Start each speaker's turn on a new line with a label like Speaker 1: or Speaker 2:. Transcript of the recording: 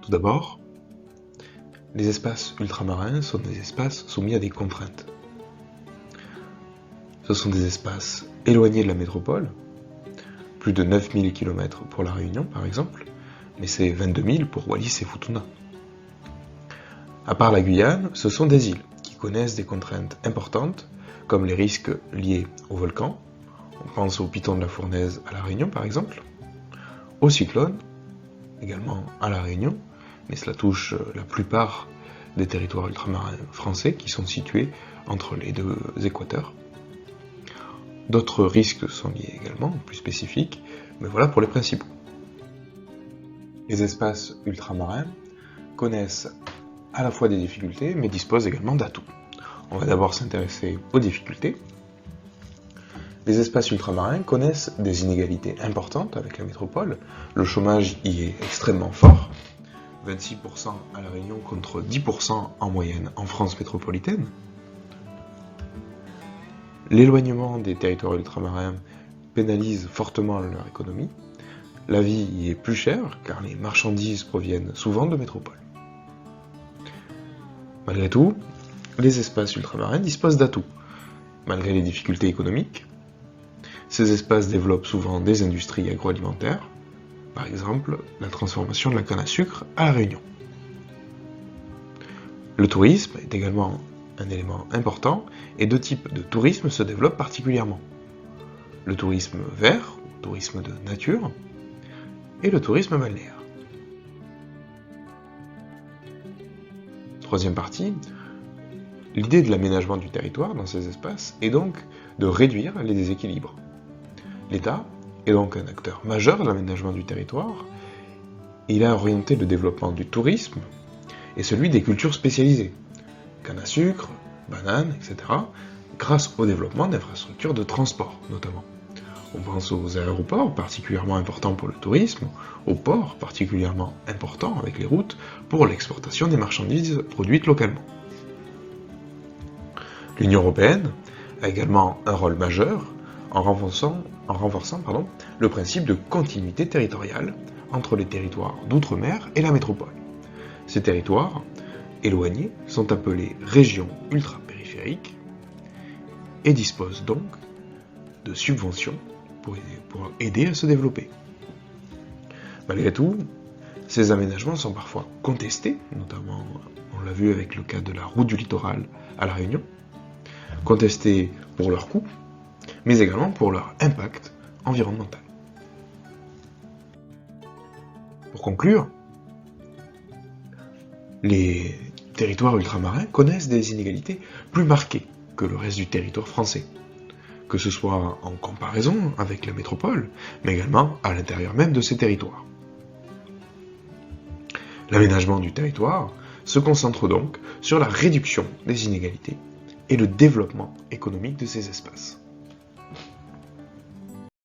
Speaker 1: Tout d'abord, les espaces ultramarins sont des espaces soumis à des contraintes. Ce sont des espaces éloignés de la métropole, plus de 9000 km pour La Réunion par exemple, mais c'est 22 000 pour Wallis et Futuna. À part la Guyane, ce sont des îles qui connaissent des contraintes importantes, comme les risques liés au volcan, on pense au piton de la Fournaise à La Réunion par exemple, au cyclone, également à La Réunion, mais cela touche la plupart des territoires ultramarins français qui sont situés entre les deux équateurs. D'autres risques sont liés également, plus spécifiques, mais voilà pour les principaux. Les espaces ultramarins connaissent à la fois des difficultés, mais disposent également d'atouts. On va d'abord s'intéresser aux difficultés. Les espaces ultramarins connaissent des inégalités importantes avec la métropole. Le chômage y est extrêmement fort, 26% à La Réunion contre 10% en moyenne en France métropolitaine. L'éloignement des territoires ultramarins pénalise fortement leur économie. La vie y est plus chère car les marchandises proviennent souvent de métropoles. Malgré tout, les espaces ultramarins disposent d'atouts. Malgré les difficultés économiques, ces espaces développent souvent des industries agroalimentaires, par exemple la transformation de la canne à sucre à La Réunion. Le tourisme est également un élément important et deux types de tourisme se développent particulièrement. Le tourisme vert, le tourisme de nature, et le tourisme balnéaire. Troisième partie, l'idée de l'aménagement du territoire dans ces espaces est donc de réduire les déséquilibres. L'État est donc un acteur majeur de l'aménagement du territoire. Il a orienté le développement du tourisme et celui des cultures spécialisées, canne à sucre, bananes, etc., grâce au développement d'infrastructures de transport notamment. On pense aux aéroports, particulièrement importants pour le tourisme, aux ports, particulièrement importants avec les routes, pour l'exportation des marchandises produites localement. L'Union européenne a également un rôle majeur en renforçant le principe de continuité territoriale entre les territoires d'outre-mer et la métropole. Ces territoires éloignés sont appelés régions ultra-périphériques et disposent donc de subventions pour aider à se développer. Malgré tout, ces aménagements sont parfois contestés, notamment on l'a vu avec le cas de la route du littoral à La Réunion, contestés pour leur coût, mais également pour leur impact environnemental. Pour conclure, les territoires ultramarins connaissent des inégalités plus marquées que le reste du territoire français, que ce soit en comparaison avec la métropole, mais également à l'intérieur même de ces territoires. L'aménagement du territoire se concentre donc sur la réduction des inégalités et le développement économique de ces espaces.